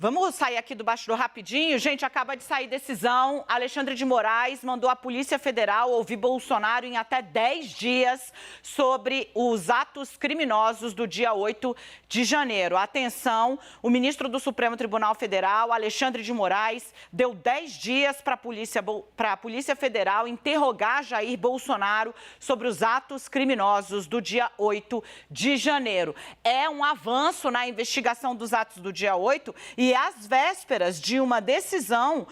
Vamos sair aqui do bastidor rapidinho. Gente, acaba de sair decisão. Alexandre de Moraes mandou a Polícia Federal ouvir Bolsonaro em até 10 dias sobre os atos criminosos do dia 8 de janeiro. Atenção, o ministro do Supremo Tribunal Federal, Alexandre de Moraes, deu 10 dias para a Polícia Federal interrogar Jair Bolsonaro sobre os atos criminosos do dia 8 de janeiro. É um avanço na investigação dos atos do dia 8 e às vésperas de uma decisão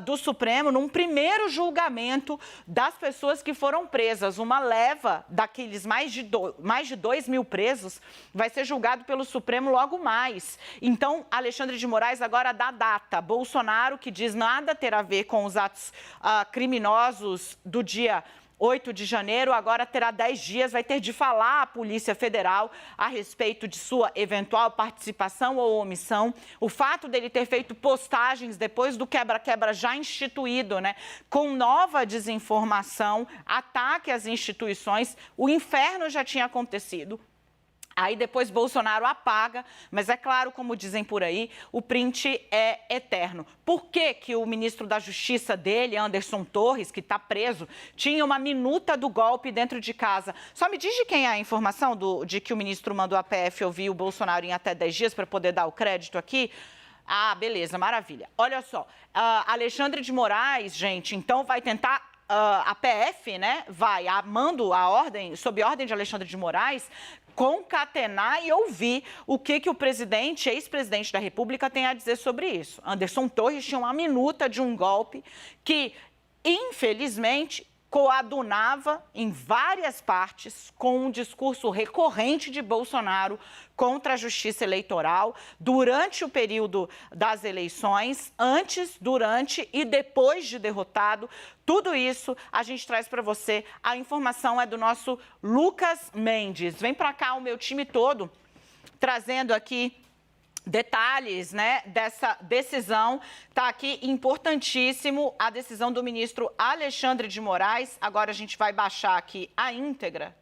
do Supremo, num primeiro julgamento das pessoas que foram presas. Uma leva daqueles mais de 2 mil presos vai ser julgado pelo Supremo logo mais. Então, Alexandre de Moraes agora dá data. Bolsonaro, que diz nada ter a ver com os atos criminosos do dia 8 de janeiro, agora terá 10 dias, vai ter de falar à Polícia Federal a respeito de sua eventual participação ou omissão. O fato dele ter feito postagens depois do quebra-quebra já instituído, né, com nova desinformação, ataque às instituições, o inferno já tinha acontecido. Aí depois Bolsonaro apaga, mas é claro, como dizem por aí, o print é eterno. Por que que o ministro da Justiça dele, Anderson Torres, que está preso, tinha uma minuta do golpe dentro de casa? Só me diz de quem é a informação de que o ministro mandou a PF ouvir o Bolsonaro em até 10 dias para poder dar o crédito aqui? Ah, beleza, maravilha. Olha só, Alexandre de Moraes, gente, então vai tentar... a PF, né, vai, sob ordem de Alexandre de Moraes, concatenar e ouvir o que o presidente, ex-presidente da República, tem a dizer sobre isso. Anderson Torres tinha uma minuta de um golpe que, infelizmente, coadunava em várias partes com um discurso recorrente de Bolsonaro contra a justiça eleitoral durante o período das eleições, antes, durante e depois de derrotado. Tudo isso a gente traz para você. A informação é do nosso Lucas Mendes. Vem para cá o meu time todo, trazendo aqui detalhes, né, dessa decisão. Está aqui importantíssimo a decisão do ministro Alexandre de Moraes. Agora a gente vai baixar aqui a íntegra.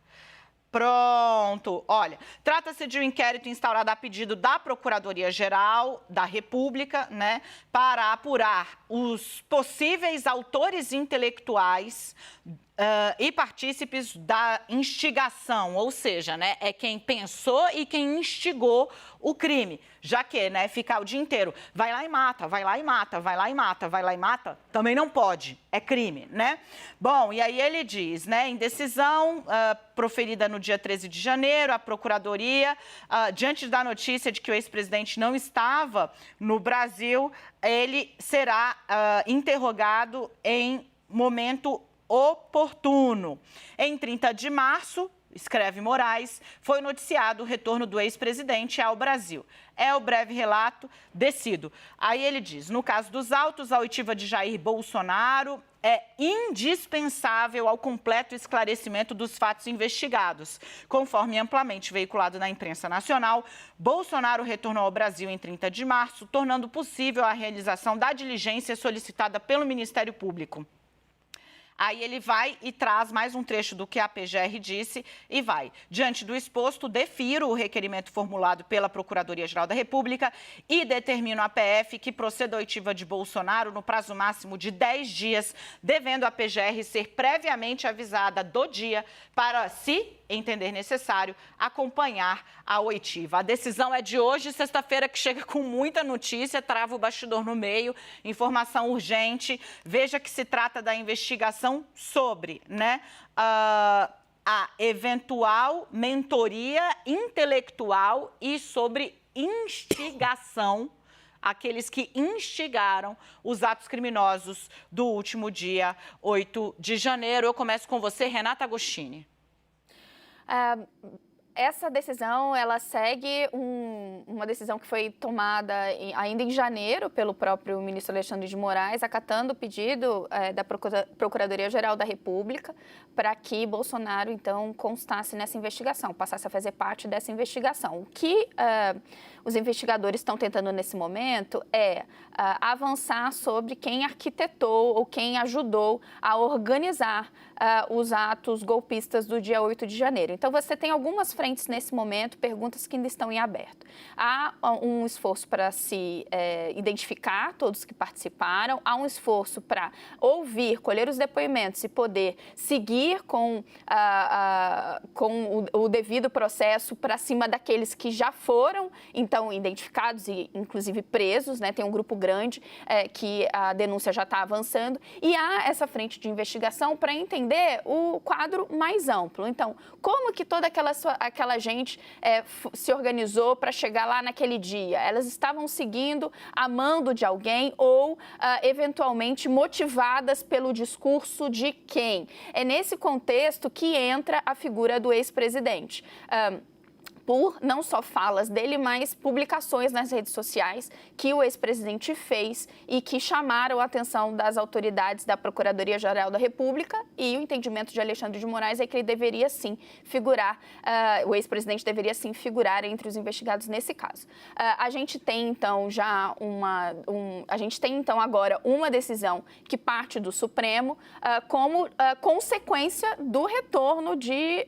Pronto, olha, trata-se de um inquérito instaurado a pedido da Procuradoria-Geral da República, né, para apurar os possíveis autores intelectuais e partícipes da instigação, ou seja, né, é quem pensou e quem instigou o crime, já que, né, ficar o dia inteiro, vai lá e mata, vai lá e mata, vai lá e mata, vai lá e mata, também não pode, é crime, né? Bom, e aí ele diz, né, em decisão proferida no dia 13 de janeiro, a Procuradoria, diante da notícia de que o ex-presidente não estava no Brasil, ele será interrogado em momento oportuno. Em 30 de março, escreve Moraes, foi noticiado o retorno do ex-presidente ao Brasil. É o breve relato descido. Aí ele diz, no caso dos autos, a oitiva de Jair Bolsonaro é indispensável ao completo esclarecimento dos fatos investigados. Conforme amplamente veiculado na imprensa nacional, Bolsonaro retornou ao Brasil em 30 de março, tornando possível a realização da diligência solicitada pelo Ministério Público. Aí ele vai e traz mais um trecho do que a PGR disse e vai. Diante do exposto, defiro o requerimento formulado pela Procuradoria-Geral da República e determino à PF que proceda a oitiva de Bolsonaro no prazo máximo de 10 dias, devendo a PGR ser previamente avisada do dia para, se entender necessário, acompanhar a oitiva. A decisão é de hoje, sexta-feira, que chega com muita notícia, trava o bastidor no meio, informação urgente. Veja que se trata da investigação sobre, né, a eventual mentoria intelectual e sobre instigação, aqueles que instigaram os atos criminosos do último dia 8 de janeiro. Eu começo com você, Renata Agostini. Essa decisão, ela segue uma decisão que foi tomada ainda em janeiro pelo próprio ministro Alexandre de Moraes, acatando o pedido da Procuradoria-Geral da República para que Bolsonaro, então, constasse nessa investigação, passasse a fazer parte dessa investigação. os investigadores estão tentando nesse momento é avançar sobre quem arquitetou ou quem ajudou a organizar os atos golpistas do dia 8 de janeiro. Então, você tem algumas frentes nesse momento, perguntas que ainda estão em aberto. Há um esforço para se identificar todos que participaram, há um esforço para ouvir, colher os depoimentos e poder seguir com o devido processo para cima daqueles que já foram, então, identificados e, inclusive, presos, né? Tem um grupo grande que a denúncia já está avançando e há essa frente de investigação para entender o quadro mais amplo. Então, como que toda aquela gente se organizou para chegar lá naquele dia? Elas estavam seguindo a mando de alguém ou, eventualmente, motivadas pelo discurso de quem? É nesse contexto que entra a figura do ex-presidente. Por não só falas dele, mas publicações nas redes sociais que o ex-presidente fez e que chamaram a atenção das autoridades da Procuradoria-Geral da República, e o entendimento de Alexandre de Moraes é que ele deveria sim figurar, o ex-presidente deveria sim figurar entre os investigados nesse caso. A gente tem então agora uma decisão que parte do Supremo como consequência do retorno de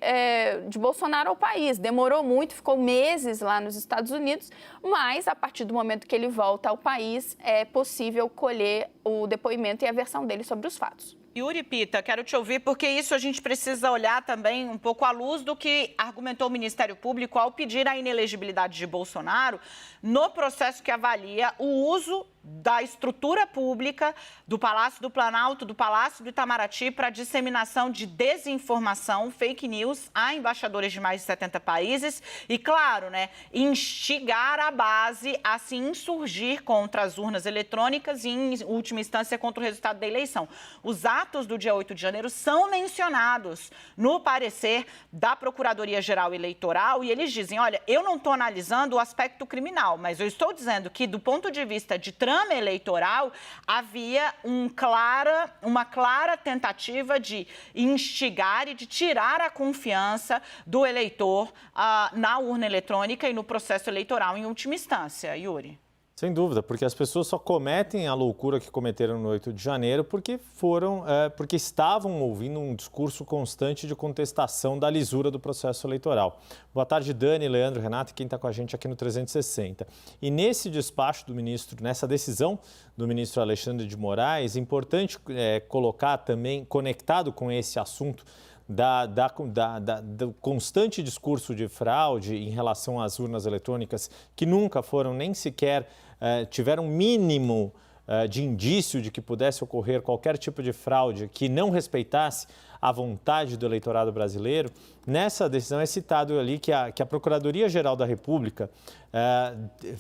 Bolsonaro ao país. Demorou muito, ficou meses lá nos Estados Unidos, mas a partir do momento que ele volta ao país, é possível colher o depoimento e a versão dele sobre os fatos. Yuri Pita, quero te ouvir, porque isso a gente precisa olhar também um pouco à luz do que argumentou o Ministério Público ao pedir a inelegibilidade de Bolsonaro no processo que avalia o uso da estrutura pública do Palácio do Planalto, do Palácio do Itamaraty, para disseminação de desinformação, fake news, a embaixadores de mais de 70 países e, claro, né, instigar a base a se insurgir contra as urnas eletrônicas e, em última instância, contra o resultado da eleição. Os atos do dia 8 de janeiro são mencionados no parecer da Procuradoria-Geral Eleitoral e eles dizem, olha, eu não estou analisando o aspecto criminal, mas eu estou dizendo que, do ponto de vista de trama eleitoral, havia uma clara tentativa de instigar e de tirar a confiança do eleitor na urna eletrônica e no processo eleitoral em última instância. Yuri. Sem dúvida, porque as pessoas só cometem a loucura que cometeram no 8 de janeiro porque estavam ouvindo um discurso constante de contestação da lisura do processo eleitoral. Boa tarde, Dani, Leandro, Renato e quem está com a gente aqui no 360. E nesse despacho do ministro, nessa decisão do ministro Alexandre de Moraes, importante colocar também, conectado com esse assunto, do constante discurso de fraude em relação às urnas eletrônicas, que nunca foram nem sequer tiveram mínimo de indício de que pudesse ocorrer qualquer tipo de fraude que não respeitasse a vontade do eleitorado brasileiro. Nessa decisão é citado ali que a Procuradoria-Geral da República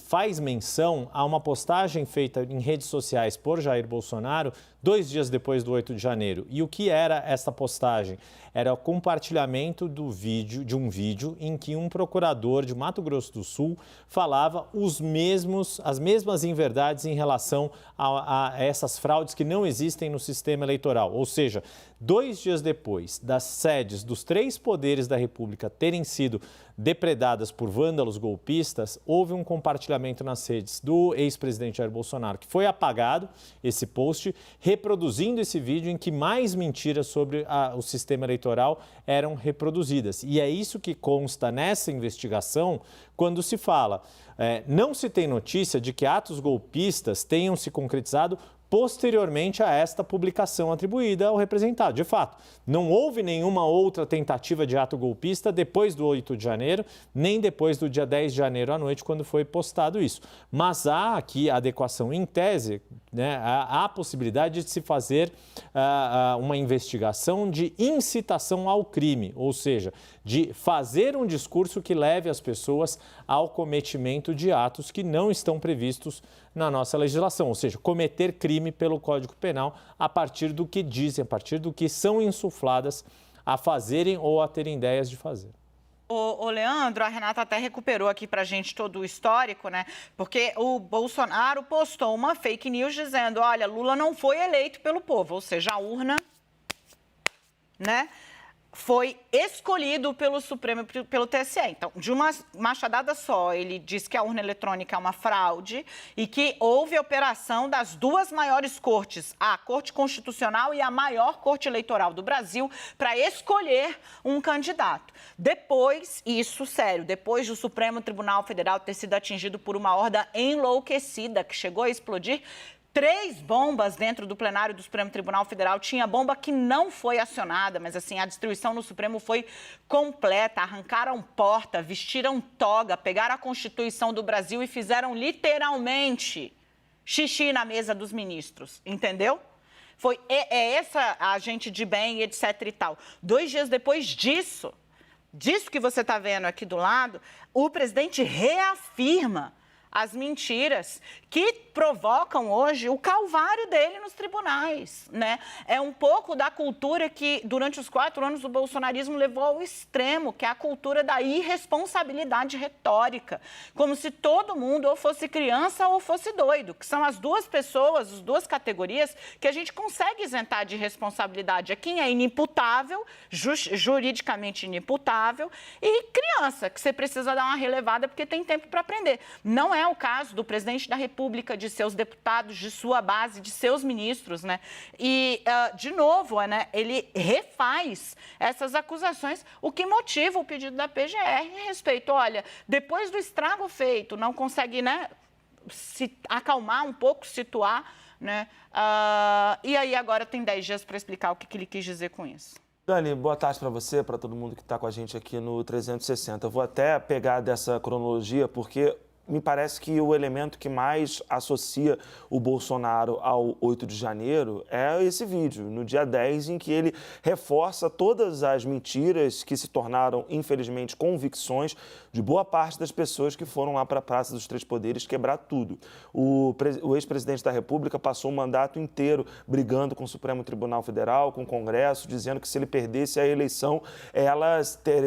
faz menção a uma postagem feita em redes sociais por Jair Bolsonaro 2 dias depois do 8 de janeiro. E o que era essa postagem? Era o compartilhamento de um vídeo em que um procurador de Mato Grosso do Sul falava as mesmas inverdades em relação a essas fraudes que não existem no sistema eleitoral. Ou seja, 2 dias depois das sedes dos 3 poderes da República terem sido depredadas por vândalos golpistas, houve um compartilhamento nas redes do ex-presidente Jair Bolsonaro, que foi apagado, esse post, reproduzindo esse vídeo em que mais mentiras sobre o sistema eleitoral eram reproduzidas. E é isso que consta nessa investigação quando se fala. Não se tem notícia de que atos golpistas tenham se concretizado posteriormente a esta publicação atribuída ao representado. De fato, não houve nenhuma outra tentativa de ato golpista depois do 8 de janeiro, nem depois do dia 10 de janeiro à noite, quando foi postado isso. Mas há aqui adequação em tese, né? Há a possibilidade de se fazer uma investigação de incitação ao crime, ou seja, de fazer um discurso que leve as pessoas ao cometimento de atos que não estão previstos na nossa legislação, ou seja, cometer crime pelo Código Penal a partir do que dizem, a partir do que são insufladas a fazerem ou a terem ideias de fazer. Ô Leandro, a Renata até recuperou aqui pra gente todo o histórico, né? Porque o Bolsonaro postou uma fake news dizendo, olha, Lula não foi eleito pelo povo, ou seja, a urna, né? foi escolhido pelo Supremo, pelo TSE. Então, de uma machadada só, ele diz que a urna eletrônica é uma fraude e que houve operação das duas maiores cortes, a Corte Constitucional e a maior Corte Eleitoral do Brasil, para escolher um candidato. Depois, isso sério, depois do Supremo Tribunal Federal ter sido atingido por uma horda enlouquecida que chegou a explodir 3 bombas dentro do plenário do Supremo Tribunal Federal. Tinha bomba que não foi acionada, mas assim, a destruição no Supremo foi completa. Arrancaram porta, vestiram toga, pegaram a Constituição do Brasil e fizeram literalmente xixi na mesa dos ministros, entendeu? É essa a gente de bem, etc e tal. 2 dias depois disso que você está vendo aqui do lado, o presidente reafirma as mentiras que provocam hoje o calvário dele nos tribunais, né? É um pouco da cultura que, durante os 4 anos, o bolsonarismo levou ao extremo, que é a cultura da irresponsabilidade retórica, como se todo mundo ou fosse criança ou fosse doido, que são as duas pessoas, as duas categorias que a gente consegue isentar de responsabilidade. É quem é inimputável, juridicamente inimputável, e criança, que você precisa dar uma relevada porque tem tempo para aprender. Não é o caso do presidente da República, de seus deputados, de sua base, de seus ministros, né? E, de novo, né, ele refaz essas acusações, o que motiva o pedido da PGR a respeito. Olha, depois do estrago feito, não consegue, né, se acalmar um pouco, situar, né? E aí agora tem 10 dias para explicar o que ele quis dizer com isso. Dani, boa tarde para você, para todo mundo que está com a gente aqui no 360. Eu vou até pegar dessa cronologia, porque me parece que o elemento que mais associa o Bolsonaro ao 8 de janeiro é esse vídeo, no dia 10, em que ele reforça todas as mentiras que se tornaram, infelizmente, convicções de boa parte das pessoas que foram lá para a Praça dos Três Poderes quebrar tudo. O ex-presidente da República passou o mandato inteiro brigando com o Supremo Tribunal Federal, com o Congresso, dizendo que se ele perdesse a eleição, ela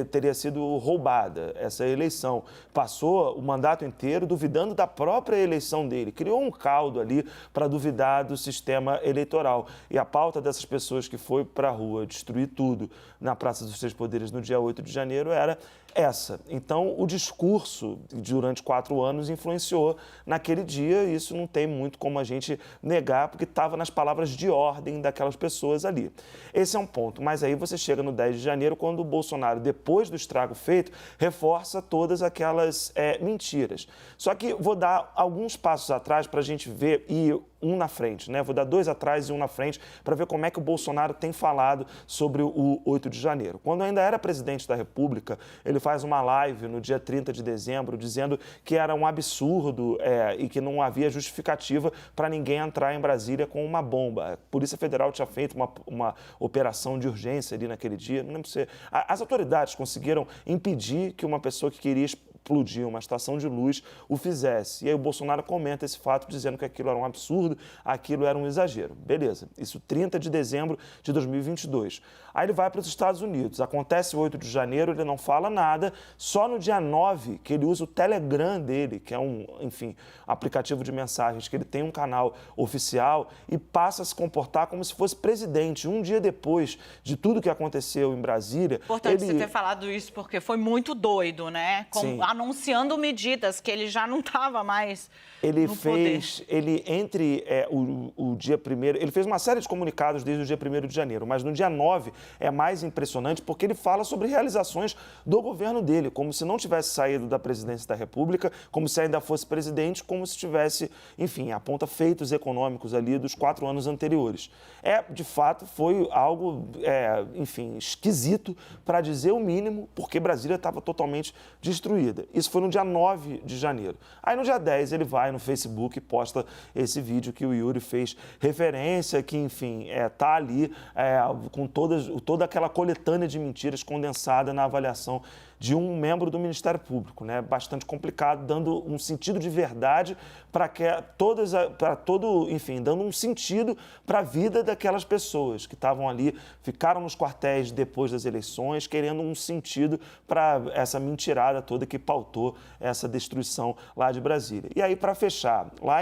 teria sido roubada, essa eleição. Passou o mandato inteiro duvidando da própria eleição dele. Criou um caldo ali para duvidar do sistema eleitoral. E a pauta dessas pessoas que foi para a rua destruir tudo na Praça dos Três Poderes no dia 8 de janeiro era essa. Então, o discurso durante 4 anos influenciou naquele dia, e isso não tem muito como a gente negar, porque estava nas palavras de ordem daquelas pessoas ali. Esse é um ponto. Mas aí você chega no 10 de janeiro, quando o Bolsonaro, depois do estrago feito, reforça todas aquelas mentiras. Só que vou dar alguns passos atrás para a gente ver, e um na frente, né? Vou dar 2 atrás e um na frente para ver como é que o Bolsonaro tem falado sobre o 8 de janeiro. Quando ainda era presidente da República, ele faz uma live no dia 30 de dezembro dizendo que era um absurdo e que não havia justificativa para ninguém entrar em Brasília com uma bomba. A Polícia Federal tinha feito uma operação de urgência ali naquele dia. Não lembro se... As autoridades conseguiram impedir que uma pessoa que queria explodir uma estação de luz o fizesse. E aí o Bolsonaro comenta esse fato dizendo que aquilo era um absurdo, aquilo era um exagero. Beleza, isso 30 de dezembro de 2022. Aí ele vai para os Estados Unidos, acontece o 8 de janeiro, ele não fala nada, só no dia 9 que ele usa o Telegram dele, que é um, enfim, aplicativo de mensagens, que ele tem um canal oficial e passa a se comportar como se fosse presidente. Um dia depois de tudo que aconteceu em Brasília... Importante você ter falado isso, porque foi muito doido, né? Sim. Anunciando medidas que ele já não estava mais ele no fez, poder. ele entre o dia 1º, ele fez uma série de comunicados desde o dia 1º de janeiro, mas no dia 9 é mais impressionante porque ele fala sobre realizações do governo dele, como se não tivesse saído da presidência da República, como se ainda fosse presidente, como se tivesse, enfim, aponta feitos econômicos ali dos 4 anos anteriores. De fato, foi algo, enfim, esquisito, para dizer o mínimo, porque Brasília estava totalmente destruída. Isso foi no dia 9 de janeiro. Aí no dia 10 ele vai no Facebook e posta esse vídeo que o Yuri fez referência, que, enfim, tá ali com toda aquela coletânea de mentiras condensada na avaliação de um membro do Ministério Público, né? Bastante complicado, dando um sentido de verdade enfim, dando um sentido para a vida daquelas pessoas que estavam ali, ficaram nos quartéis depois das eleições, querendo um sentido para essa mentirada toda que pautou essa destruição lá de Brasília. E aí, para fechar, lá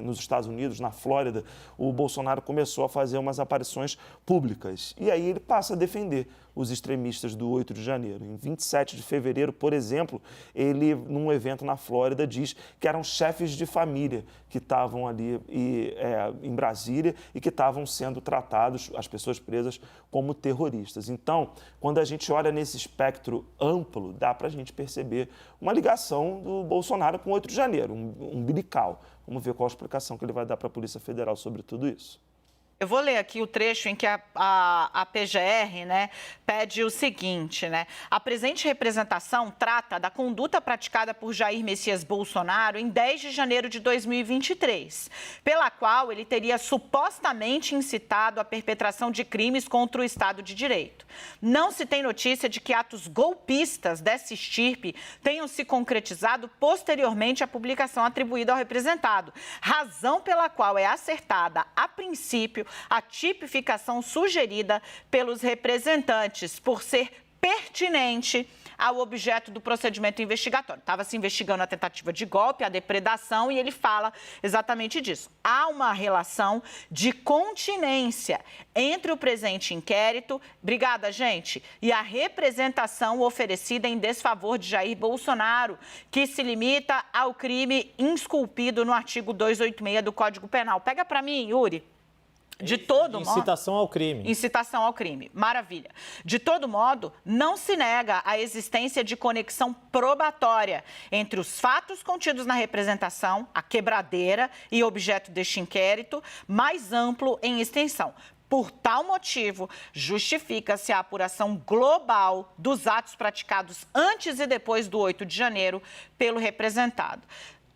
nos Estados Unidos, na Flórida, o Bolsonaro começou a fazer umas aparições públicas. E aí ele passa a defender os extremistas do 8 de janeiro. Em 27 de fevereiro, por exemplo, ele, num evento na Flórida, diz que eram chefes de família que estavam ali em Brasília e que estavam sendo tratados, as pessoas presas, como terroristas. Então, quando a gente olha nesse espectro amplo, dá para a gente perceber uma ligação do Bolsonaro com o 8 de janeiro, umbilical. Vamos ver qual a explicação que ele vai dar para a Polícia Federal sobre tudo isso. Eu vou ler aqui o trecho em que a PGR, né, pede o seguinte, né? A presente representação trata da conduta praticada por Jair Messias Bolsonaro em 10 de janeiro de 2023, pela qual ele teria supostamente incitado a perpetração de crimes contra o Estado de Direito. Não se tem notícia de que atos golpistas dessa estirpe tenham se concretizado posteriormente à publicação atribuída ao representado, razão pela qual é acertada, a princípio, a tipificação sugerida pelos representantes por ser pertinente ao objeto do procedimento investigatório. Estava se investigando a tentativa de golpe, a depredação, e ele fala exatamente disso. Há uma relação de continência entre o presente inquérito, obrigada, gente, e a representação oferecida em desfavor de Jair Bolsonaro, que se limita ao crime insculpido no artigo 286 do Código Penal. Pega para mim, Yuri. De todo modo... Incitação ao crime. Incitação ao crime, maravilha. De todo modo, não se nega a existência de conexão probatória entre os fatos contidos na representação, a quebradeira e objeto deste inquérito, mais amplo em extensão. Por tal motivo, justifica-se a apuração global dos atos praticados antes e depois do 8 de janeiro pelo representado.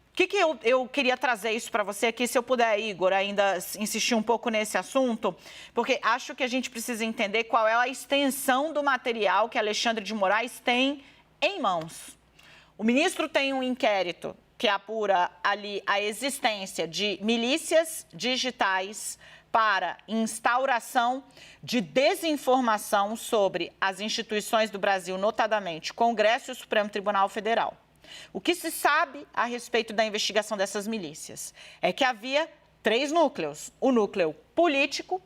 O que eu queria trazer isso para você aqui, se eu puder, Igor, ainda insistir um pouco nesse assunto, porque acho que a gente precisa entender qual é a extensão do material que Alexandre de Moraes tem em mãos. O ministro tem um inquérito que apura ali a existência de milícias digitais para instauração de desinformação sobre as instituições do Brasil, notadamente Congresso e o Supremo Tribunal Federal. O que se sabe a respeito da investigação dessas milícias é que havia 3 núcleos: o núcleo político,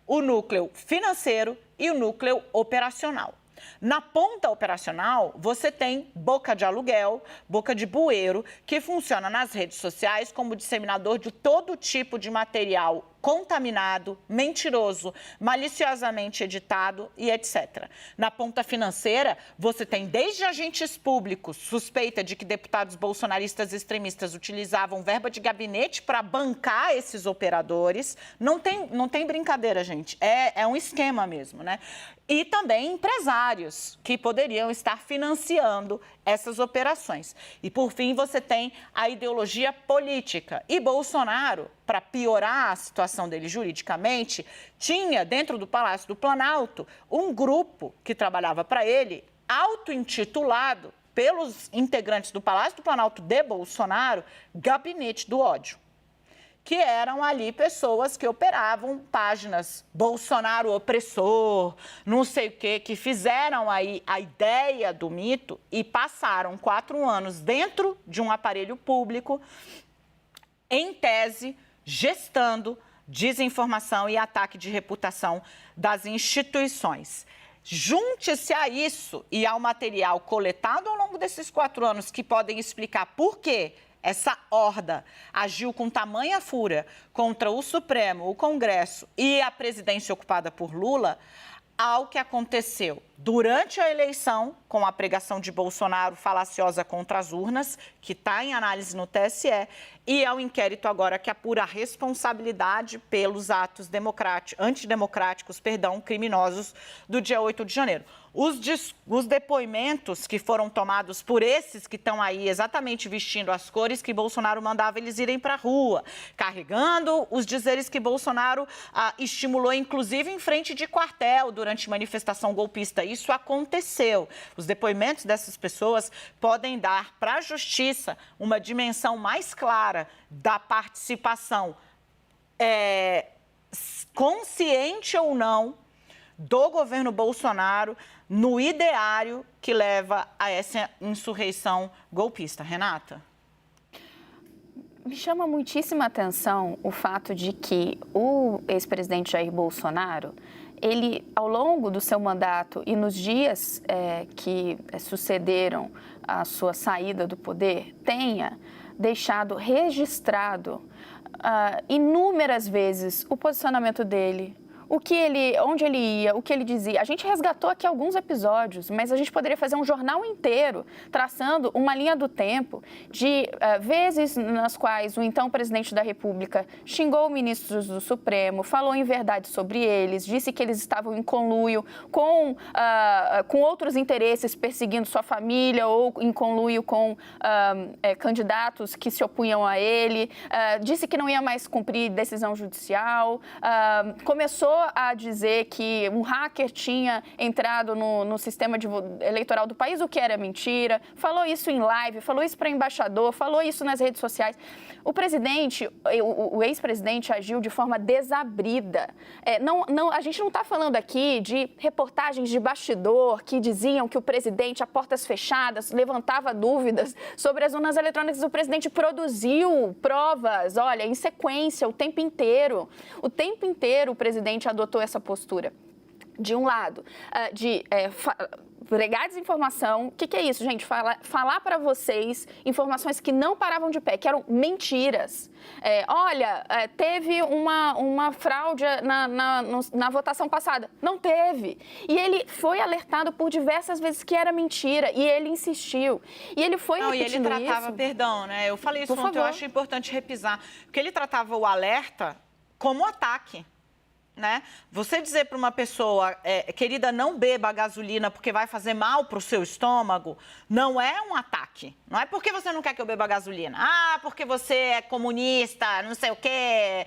o núcleo financeiro e o núcleo operacional. Na ponta operacional, você tem boca de aluguel, boca de bueiro, que funciona nas redes sociais como disseminador de todo tipo de material contaminado, mentiroso, maliciosamente editado e etc. Na ponta financeira, você tem desde agentes públicos, suspeita de que deputados bolsonaristas extremistas utilizavam verba de gabinete para bancar esses operadores. Não tem brincadeira, gente. É um esquema mesmo, né? E também empresários que poderiam estar financiando essas operações. E, por fim, você tem a ideologia política. E Bolsonaro, para piorar a situação dele juridicamente, tinha dentro do Palácio do Planalto um grupo que trabalhava para ele, auto-intitulado pelos integrantes do Palácio do Planalto de Bolsonaro, Gabinete do Ódio, que eram ali pessoas que operavam páginas Bolsonaro opressor, não sei o quê, que fizeram aí a ideia do mito e passaram 4 anos dentro de um aparelho público, em tese, gestando desinformação e ataque de reputação das instituições. Junte-se a isso e ao material coletado ao longo desses 4 anos que podem explicar por quê essa horda agiu com tamanha fúria contra o Supremo, o Congresso e a presidência ocupada por Lula, ao que aconteceu durante a eleição, com a pregação de Bolsonaro falaciosa contra as urnas, que está em análise no TSE, e ao inquérito agora que apura a responsabilidade pelos atos antidemocráticos, criminosos do dia 8 de janeiro. Os depoimentos que foram tomados por esses que estão aí exatamente vestindo as cores que Bolsonaro mandava eles irem para a rua, carregando os dizeres que Bolsonaro estimulou, inclusive em frente de quartel, durante manifestação golpista. Isso aconteceu. Os depoimentos dessas pessoas podem dar para a justiça uma dimensão mais clara da participação, consciente ou não, do governo Bolsonaro no ideário que leva a essa insurreição golpista. Renata? Me chama muitíssima atenção o fato de que o ex-presidente Jair Bolsonaro, ele, ao longo do seu mandato e nos dias que sucederam a sua saída do poder, tenha deixado registrado inúmeras vezes o posicionamento dele, onde ele ia, o que ele dizia. A gente resgatou aqui alguns episódios, mas a gente poderia fazer um jornal inteiro traçando uma linha do tempo de vezes nas quais o então presidente da República xingou ministros do Supremo, falou em verdade sobre eles, disse que eles estavam em conluio com outros interesses, perseguindo sua família ou em conluio com candidatos que se opunham a ele, disse que não ia mais cumprir decisão judicial, começou a dizer que um hacker tinha entrado no sistema eleitoral do país, o que era mentira, falou isso em live, falou isso para embaixador, falou isso nas redes sociais. O presidente, o ex-presidente agiu de forma desabrida. A gente não está falando aqui de reportagens de bastidor que diziam que o presidente, a portas fechadas, levantava dúvidas sobre as urnas eletrônicas. O presidente produziu provas, olha, em sequência, o tempo inteiro. O tempo inteiro o presidente adotou essa postura. De um lado, pregar desinformação. O que é isso, gente? Falar para vocês informações que não paravam de pé, que eram mentiras. Teve uma fraude na votação passada. Não teve. E ele foi alertado por diversas vezes que era mentira. E ele insistiu. E ele foi repetindo isso. E ele tratava, perdão, né? Eu falei isso ontem, eu acho importante repisar. Porque ele tratava o alerta como ataque. Né? Você dizer para uma pessoa, querida, não beba gasolina porque vai fazer mal para o seu estômago, não é um ataque. Não é porque você não quer que eu beba gasolina. Porque você é comunista, não sei o quê,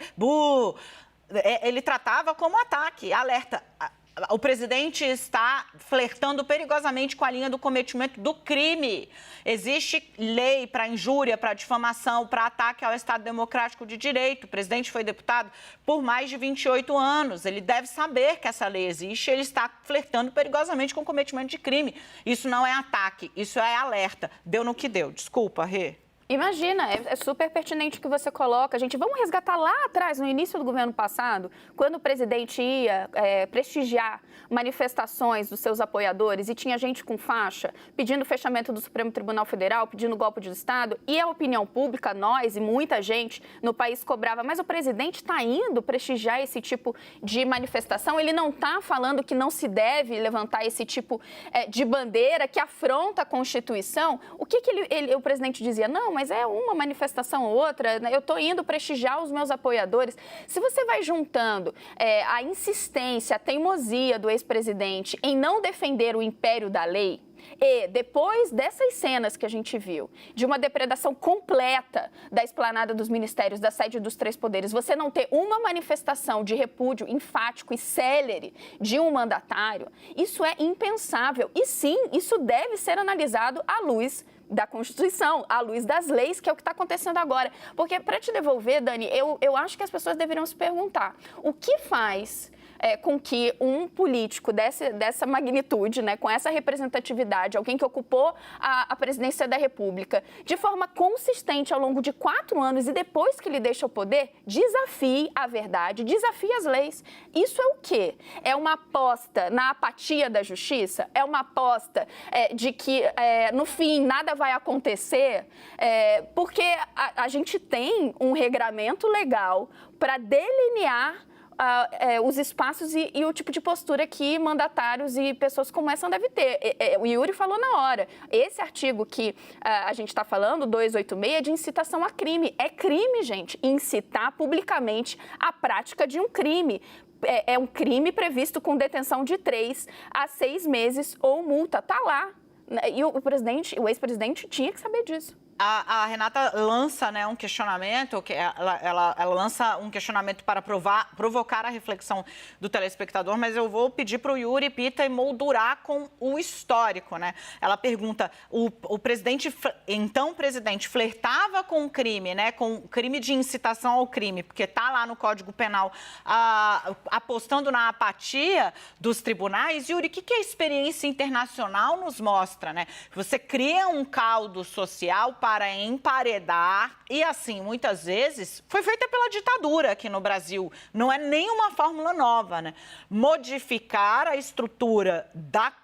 Ele tratava como ataque, alerta. O presidente está flertando perigosamente com a linha do cometimento do crime. Existe lei para injúria, para difamação, para ataque ao Estado Democrático de Direito. O presidente foi deputado por mais de 28 anos. Ele deve saber que essa lei existe. Ele está flertando perigosamente com o cometimento de crime. Isso não é ataque, isso é alerta. Deu no que deu. Desculpa, Rê. Imagina, é super pertinente o que você coloca. Vamos resgatar lá atrás, no início do governo passado, quando o presidente ia prestigiar manifestações dos seus apoiadores e tinha gente com faixa pedindo o fechamento do Supremo Tribunal Federal, pedindo golpe de Estado, e a opinião pública, nós e muita gente no país cobrava, mas o presidente está indo prestigiar esse tipo de manifestação, ele não está falando que não se deve levantar esse tipo de bandeira que afronta a Constituição. O que o presidente dizia? Não, mas é uma manifestação ou outra, né? Eu estou indo prestigiar os meus apoiadores. Se você vai juntando a insistência, a teimosia do ex-presidente em não defender o império da lei, e depois dessas cenas que a gente viu, de uma depredação completa da esplanada dos ministérios, da sede dos três poderes, você não ter uma manifestação de repúdio enfático e célere de um mandatário, isso é impensável. E sim, isso deve ser analisado à luz da Constituição, à luz das leis, que é o que está acontecendo agora. Porque, para te devolver, Dani, eu acho que as pessoas deveriam se perguntar o que faz com que um político dessa magnitude, né, com essa representatividade, alguém que ocupou a presidência da República, de forma consistente ao longo de 4 anos e depois que ele deixa o poder, desafie a verdade, desafie as leis. Isso é o quê? É uma aposta na apatia da justiça? É uma aposta de que, no fim, nada vai acontecer? Porque a gente tem um regramento legal para delinear os espaços e o tipo de postura que mandatários e pessoas como essa devem ter. O Yuri falou na hora, esse artigo que a gente está falando, 286, é de incitação a crime. É crime, gente, incitar publicamente a prática de um crime. É um crime previsto com detenção de 3 a 6 meses ou multa. Está lá. E o ex-presidente tinha que saber disso. A Renata lança, né, um questionamento, ela lança um questionamento para provocar a reflexão do telespectador, mas eu vou pedir para o Yuri Pita emoldurar com o histórico, né? Ela pergunta, o presidente, então presidente, flertava com o crime, né, com o crime de incitação ao crime, porque está lá no Código Penal apostando na apatia dos tribunais. Yuri, o que a experiência internacional nos mostra, né? Você cria um caldo social para emparedar, e assim, muitas vezes, foi feita pela ditadura aqui no Brasil. Não é nenhuma fórmula nova, né? Modificar a estrutura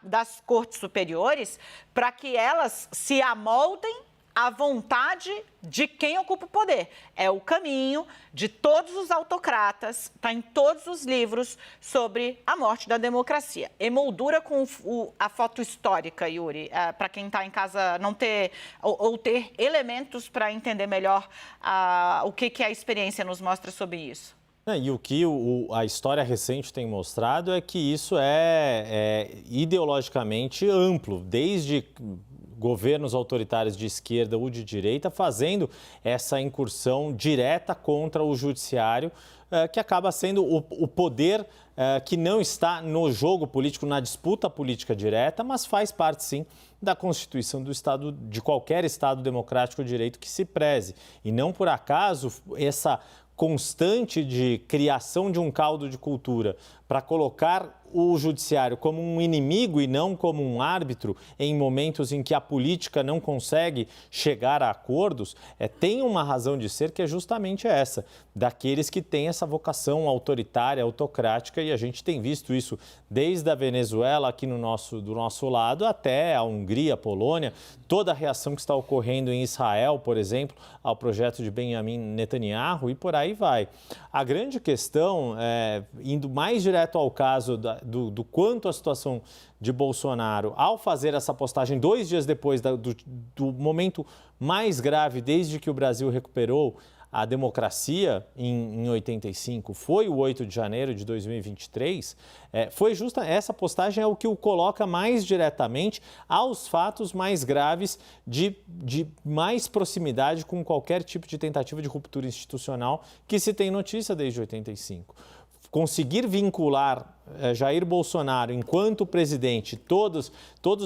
das cortes superiores para que elas se amoldem à vontade de quem ocupa o poder. É o caminho de todos os autocratas, está em todos os livros sobre a morte da democracia. Emoldura com a foto histórica, Yuri, para quem está em casa não ter ou ter elementos para entender melhor o que a experiência nos mostra sobre isso. E o que a história recente tem mostrado é que isso é ideologicamente amplo, desde governos autoritários de esquerda ou de direita fazendo essa incursão direta contra o judiciário, que acaba sendo o poder que não está no jogo político, na disputa política direta, mas faz parte, sim, da Constituição do Estado, de qualquer Estado democrático de direito que se preze. E não por acaso essa constante de criação de um caldo de cultura para colocar o judiciário como um inimigo e não como um árbitro em momentos em que a política não consegue chegar a acordos, tem uma razão de ser que é justamente essa, daqueles que têm essa vocação autoritária, autocrática, e a gente tem visto isso desde a Venezuela aqui do nosso lado até a Hungria, a Polônia, toda a reação que está ocorrendo em Israel, por exemplo, ao projeto de Benjamin Netanyahu e por aí vai. A grande questão, indo mais direto ao caso do quanto a situação de Bolsonaro, ao fazer essa postagem 2 dias depois do momento mais grave desde que o Brasil recuperou a democracia em 85, foi o 8 de janeiro de 2023, foi justa essa postagem é o que o coloca mais diretamente aos fatos mais graves de mais proximidade com qualquer tipo de tentativa de ruptura institucional que se tem notícia desde 85. Conseguir vincular Jair Bolsonaro enquanto presidente, todos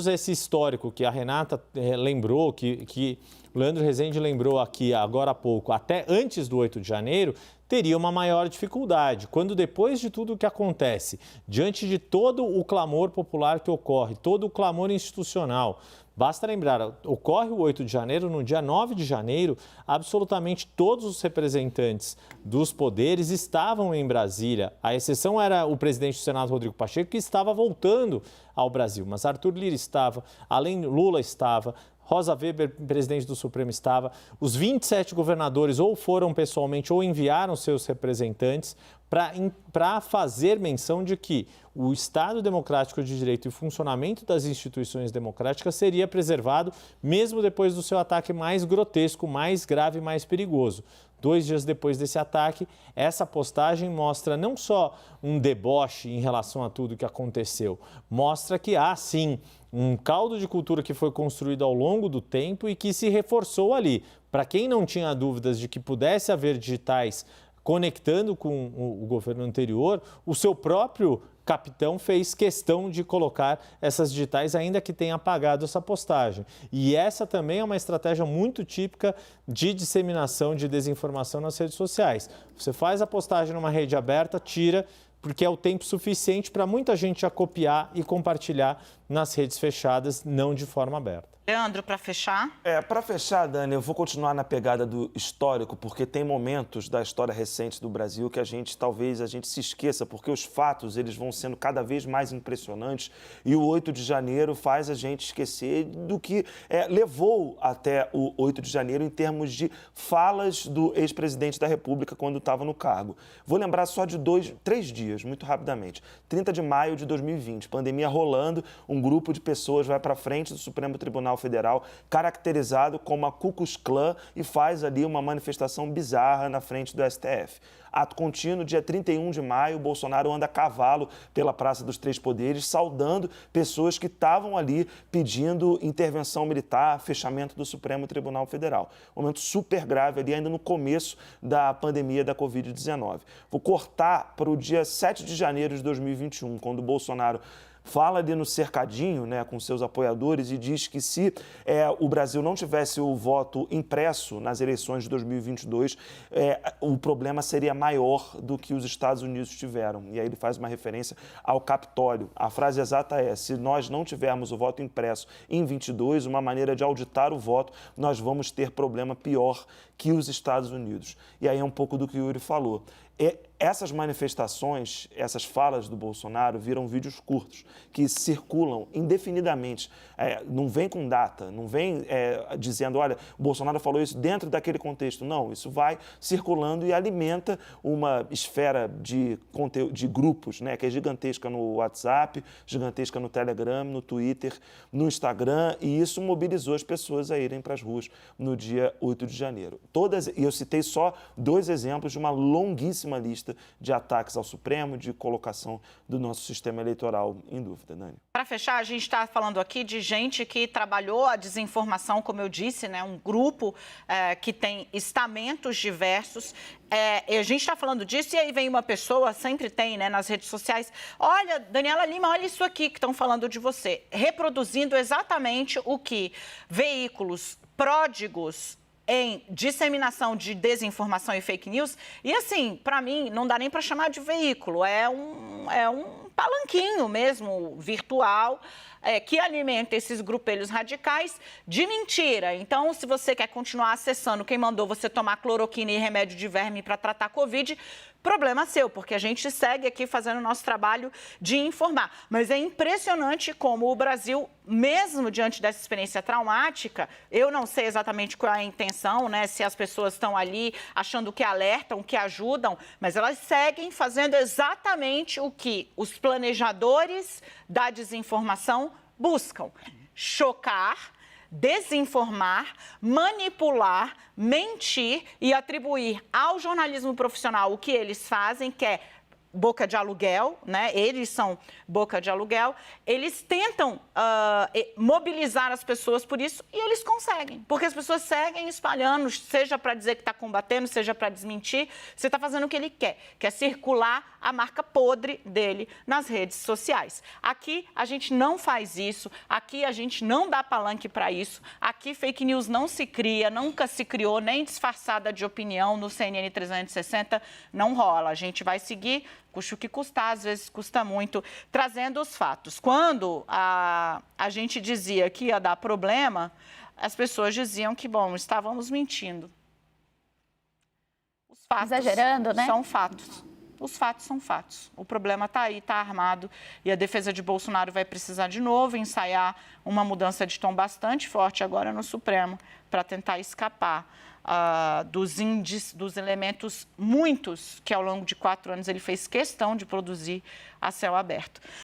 esse histórico que a Renata lembrou, que o Leandro Rezende lembrou aqui agora há pouco, até antes do 8 de janeiro, teria uma maior dificuldade. Quando depois de tudo o que acontece, diante de todo o clamor popular que ocorre, todo o clamor institucional, basta lembrar, ocorre o 8 de janeiro, no dia 9 de janeiro, absolutamente todos os representantes dos poderes estavam em Brasília. A exceção era o presidente do Senado, Rodrigo Pacheco, que estava voltando ao Brasil. Mas Arthur Lira estava, além Lula estava, Rosa Weber, presidente do Supremo, estava. Os 27 governadores ou foram pessoalmente ou enviaram seus representantes para fazer menção de que o Estado democrático de direito e o funcionamento das instituições democráticas seria preservado mesmo depois do seu ataque mais grotesco, mais grave e mais perigoso. 2 dias depois desse ataque, essa postagem mostra não só um deboche em relação a tudo que aconteceu, mostra que há, sim, um caldo de cultura que foi construído ao longo do tempo e que se reforçou ali. Para quem não tinha dúvidas de que pudesse haver digitais conectando com o governo anterior, o seu próprio capitão fez questão de colocar essas digitais, ainda que tenha apagado essa postagem. E essa também é uma estratégia muito típica de disseminação de desinformação nas redes sociais. Você faz a postagem numa rede aberta, tira, porque é o tempo suficiente para muita gente já copiar e compartilhar nas redes fechadas, não de forma aberta. Leandro, para fechar? Para fechar, Dani, eu vou continuar na pegada do histórico, porque tem momentos da história recente do Brasil que talvez a gente se esqueça, porque os fatos eles vão sendo cada vez mais impressionantes e o 8 de janeiro faz a gente esquecer do que levou até o 8 de janeiro em termos de falas do ex-presidente da República quando estava no cargo. Vou lembrar só de 3 dias, muito rapidamente. 30 de maio de 2020, pandemia rolando, um grupo de pessoas vai para frente do Supremo Tribunal Federal, caracterizado como a Ku Klux Klan, e faz ali uma manifestação bizarra na frente do STF. Ato contínuo, dia 31 de maio, Bolsonaro anda a cavalo pela Praça dos Três Poderes, saudando pessoas que estavam ali pedindo intervenção militar, fechamento do Supremo Tribunal Federal. Momento super grave ali, ainda no começo da pandemia da Covid-19. Vou cortar para o dia 7 de janeiro de 2021, quando o Bolsonaro fala ali no cercadinho, né, com seus apoiadores e diz que se o Brasil não tivesse o voto impresso nas eleições de 2022, o problema seria maior do que os Estados Unidos tiveram. E aí ele faz uma referência ao Capitólio. A frase exata é: se nós não tivermos o voto impresso em 22, uma maneira de auditar o voto, nós vamos ter problema pior que os Estados Unidos. E aí é um pouco do que o Yuri falou. Essas manifestações, essas falas do Bolsonaro viram vídeos curtos que circulam indefinidamente. Não vem com data, não vem dizendo, olha, o Bolsonaro falou isso dentro daquele contexto. Não, isso vai circulando e alimenta uma esfera de grupos, né, que é gigantesca no WhatsApp, gigantesca no Telegram, no Twitter, no Instagram, e isso mobilizou as pessoas a irem para as ruas no dia 8 de janeiro. E eu citei só 2 exemplos de uma longuíssima lista de ataques ao Supremo, de colocação do nosso sistema eleitoral em dúvida, Dani. Para fechar, a gente está falando aqui de gente que trabalhou a desinformação, como eu disse, né? Um grupo que tem estamentos diversos. A gente está falando disso e aí vem uma pessoa, sempre tem, né, nas redes sociais, olha, Daniela Lima, olha isso aqui que estão falando de você, reproduzindo exatamente o que veículos pródigos em disseminação de desinformação e fake news. E assim, para mim, não dá nem para chamar de veículo, é um palanquinho mesmo, virtual, que alimenta esses grupelhos radicais de mentira. Então, se você quer continuar acessando quem mandou você tomar cloroquina e remédio de verme para tratar Covid, problema seu, porque a gente segue aqui fazendo o nosso trabalho de informar. Mas é impressionante como o Brasil, mesmo diante dessa experiência traumática, eu não sei exatamente qual é a intenção, né? Se as pessoas estão ali achando que alertam, que ajudam, mas elas seguem fazendo exatamente o que os planejadores da desinformação buscam: chocar, desinformar, manipular, mentir e atribuir ao jornalismo profissional o que eles fazem, que é boca de aluguel, né? Eles são boca de aluguel. Eles tentam mobilizar as pessoas por isso e eles conseguem, porque as pessoas seguem espalhando, seja para dizer que está combatendo, seja para desmentir. Você está fazendo o que ele quer, que é circular a marca podre dele nas redes sociais. Aqui a gente não faz isso, aqui a gente não dá palanque para isso, aqui fake news não se cria, nunca se criou, nem disfarçada de opinião no CNN 360, não rola. A gente vai seguir, custa o que custar, às vezes custa muito, trazendo os fatos. Quando a gente dizia que ia dar problema, as pessoas diziam que, bom, estávamos mentindo. Os fatos exagerando, né? São fatos. Os fatos são fatos. O problema está aí, está armado, e a defesa de Bolsonaro vai precisar de novo ensaiar uma mudança de tom bastante forte agora no Supremo para tentar escapar dos elementos muitos que ao longo de 4 anos ele fez questão de produzir a céu aberto.